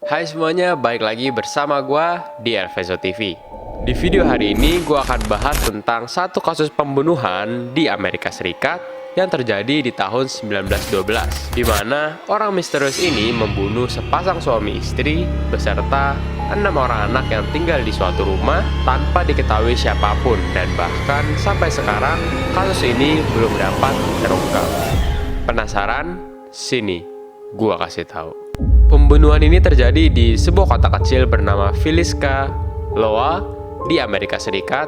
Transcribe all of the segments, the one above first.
Hai semuanya, balik lagi bersama gua di Elvezo TV. Di video hari ini gua akan bahas tentang satu kasus pembunuhan di Amerika Serikat yang terjadi di tahun 1912, di mana orang misterius ini membunuh sepasang suami istri beserta 6 orang anak yang tinggal di suatu rumah tanpa diketahui siapapun, dan bahkan sampai sekarang kasus ini belum dapat terungkap. Penasaran? Sini, gua kasih tahu. Pembunuhan ini terjadi di sebuah kota kecil bernama Villisca, Iowa, di Amerika Serikat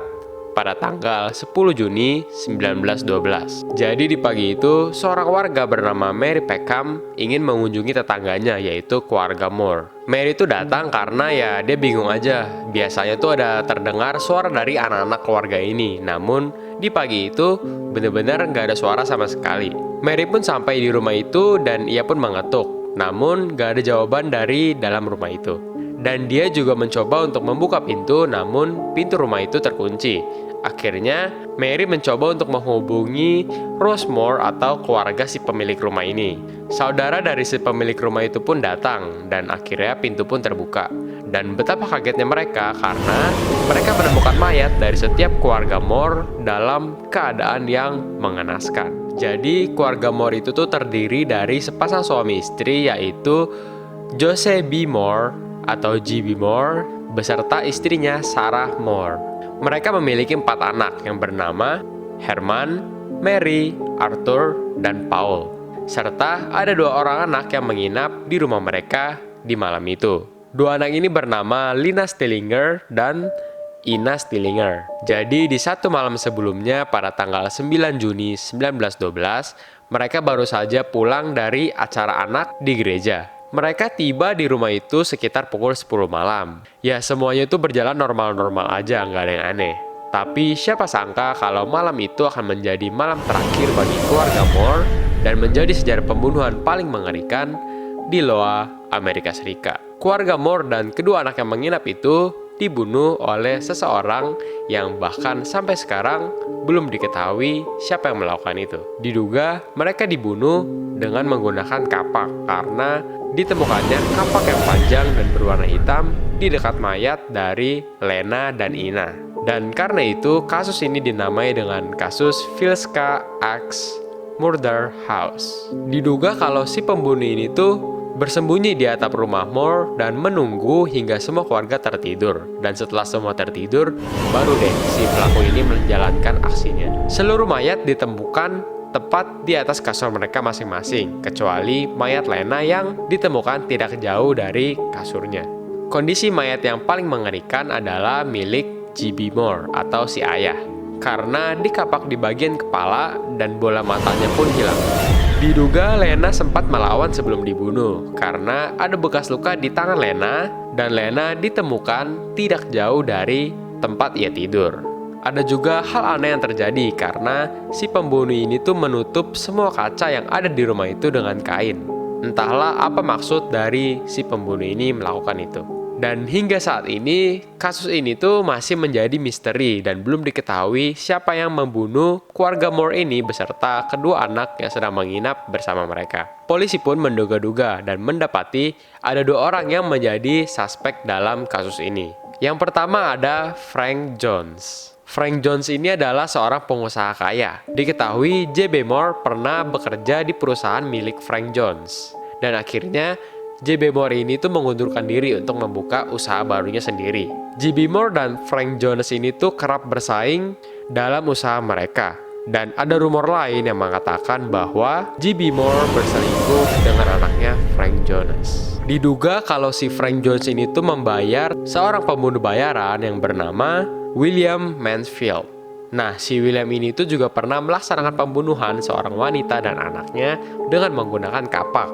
pada tanggal 10 Juni 1912. Jadi di pagi itu, seorang warga bernama Mary Peckham ingin mengunjungi tetangganya, yaitu keluarga Moore. Mary itu datang karena dia bingung aja. Biasanya tuh ada terdengar suara dari anak-anak keluarga ini. Namun di pagi itu benar-benar nggak ada suara sama sekali. Mary pun sampai di rumah itu dan ia pun mengetuk. Namun gak ada jawaban dari dalam rumah itu. Dan dia juga mencoba untuk membuka pintu, namun pintu rumah itu terkunci. Akhirnya Mary mencoba untuk menghubungi Rose Moore atau keluarga si pemilik rumah ini. Saudara dari si pemilik rumah itu pun datang, dan akhirnya pintu pun terbuka. Dan betapa kagetnya mereka karena mereka menemukan mayat dari setiap keluarga Moore dalam keadaan yang mengenaskan. Jadi keluarga Moore itu tuh terdiri dari sepasang suami istri, yaitu Joseph B. Moore atau G.B. Moore beserta istrinya Sarah Moore. Mereka memiliki 4 anak yang bernama Herman, Mary, Arthur, dan Paul. Serta ada 2 orang anak yang menginap di rumah mereka di malam itu. 2 anak ini bernama Lina Stillinger dan Ina Stillinger. Jadi di satu malam sebelumnya pada tanggal 9 Juni 1912, mereka baru saja pulang dari acara anak di gereja. Mereka tiba di rumah itu sekitar pukul 10 malam. Ya, semuanya itu berjalan normal-normal aja, nggak ada yang aneh. Tapi siapa sangka kalau malam itu akan menjadi malam terakhir bagi keluarga Moore dan menjadi sejarah pembunuhan paling mengerikan di Iowa, Amerika Serikat. Keluarga Moore dan kedua anak yang menginap itu dibunuh oleh seseorang yang bahkan sampai sekarang belum diketahui siapa yang melakukan itu. Diduga mereka dibunuh dengan menggunakan kapak karena ditemukannya kapak yang panjang dan berwarna hitam di dekat mayat dari Lena dan Ina. Dan karena itu kasus ini dinamai dengan kasus Villisca Axe Murder House. Diduga kalau si pembunuh ini tuh bersembunyi di atap rumah Moore dan menunggu hingga semua keluarga tertidur. Dan setelah semua tertidur, baru deh si pelaku ini menjalankan aksinya. Seluruh mayat ditemukan tepat di atas kasur mereka masing-masing, kecuali mayat Lena yang ditemukan tidak jauh dari kasurnya. Kondisi mayat yang paling mengerikan adalah milik G.B. Moore atau si ayah, karena dikapak di bagian kepala dan bola matanya pun hilang. Diduga Lena sempat melawan sebelum dibunuh karena ada bekas luka di tangan Lena, dan Lena ditemukan tidak jauh dari tempat ia tidur. Ada juga hal aneh yang terjadi karena si pembunuh ini tuh menutup semua kaca yang ada di rumah itu dengan kain. Entahlah apa maksud dari si pembunuh ini melakukan itu. Dan hingga saat ini, kasus ini tuh masih menjadi misteri dan belum diketahui siapa yang membunuh keluarga Moore ini beserta kedua anak yang sedang menginap bersama mereka. Polisi pun menduga-duga dan mendapati ada 2 orang yang menjadi suspek dalam kasus ini. Yang pertama ada Frank Jones. Frank Jones ini adalah seorang pengusaha kaya. Diketahui J.B. Moore pernah bekerja di perusahaan milik Frank Jones. Dan akhirnya J.B. Moore ini tuh mengundurkan diri untuk membuka usaha barunya sendiri. J.B. Moore dan Frank Jones ini tuh kerap bersaing dalam usaha mereka. Dan ada rumor lain yang mengatakan bahwa J.B. Moore berselingkuh dengan anaknya Frank Jones. Diduga kalau si Frank Jones ini tuh membayar seorang pembunuh bayaran yang bernama William Mansfield. Nah, si William ini tuh juga pernah melaksanakan pembunuhan seorang wanita dan anaknya dengan menggunakan kapak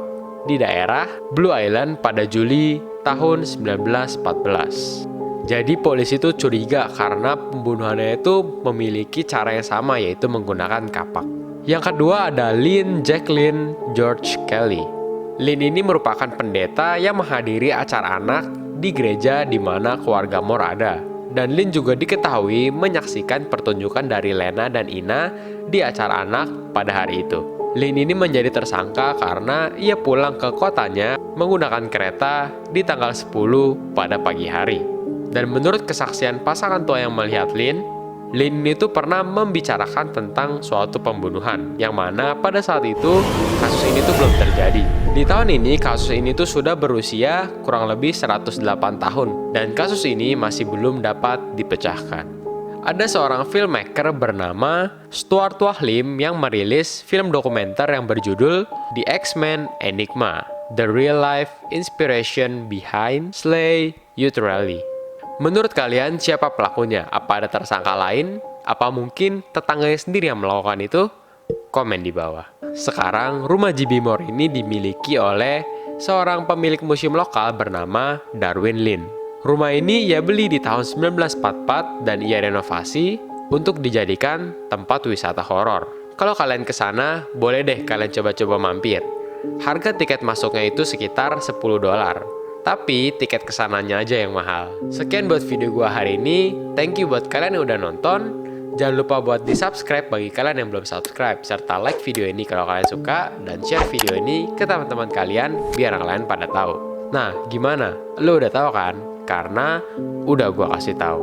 di daerah Blue Island pada Juli tahun 1914. Jadi polisi itu curiga karena pembunuhannya itu memiliki cara yang sama, yaitu menggunakan kapak. Yang kedua ada Lynn Jacqueline George Kelly. Lynn ini merupakan pendeta yang menghadiri acara anak di gereja di mana keluarga Moore ada. Dan Lynn juga diketahui menyaksikan pertunjukan dari Lena dan Ina di acara anak pada hari itu. Lynn ini menjadi tersangka karena ia pulang ke kotanya menggunakan kereta di tanggal 10 pada pagi hari. Dan menurut kesaksian pasangan tua yang melihat Lynn itu pernah membicarakan tentang suatu pembunuhan, yang mana pada saat itu kasus ini tuh belum terjadi. Di tahun ini kasus ini tuh sudah berusia kurang lebih 108 tahun, dan kasus ini masih belum dapat dipecahkan. Ada seorang filmmaker bernama Stuart Wahlim yang merilis film dokumenter yang berjudul The X-Men Enigma, The Real Life Inspiration Behind Slay Youth Rally. Menurut kalian siapa pelakunya? Apa ada tersangka lain? Apa mungkin tetangganya sendiri yang melakukan itu? Komen di bawah. Sekarang rumah J.B. Moore ini dimiliki oleh seorang pemilik museum lokal bernama Darwin Lin. Rumah ini ia beli di tahun 1944 dan ia renovasi untuk dijadikan tempat wisata horor. Kalau kalian ke sana, boleh deh kalian coba-coba mampir. Harga tiket masuknya itu sekitar $10. Tapi tiket kesananya aja yang mahal. Sekian buat video gua hari ini. Thank you buat kalian yang udah nonton. Jangan lupa buat di subscribe bagi kalian yang belum subscribe, serta like video ini kalau kalian suka, dan share video ini ke teman-teman kalian biar yang lain pada tahu. Nah, gimana? Lo udah tahu kan? Karena udah gua kasih tahu.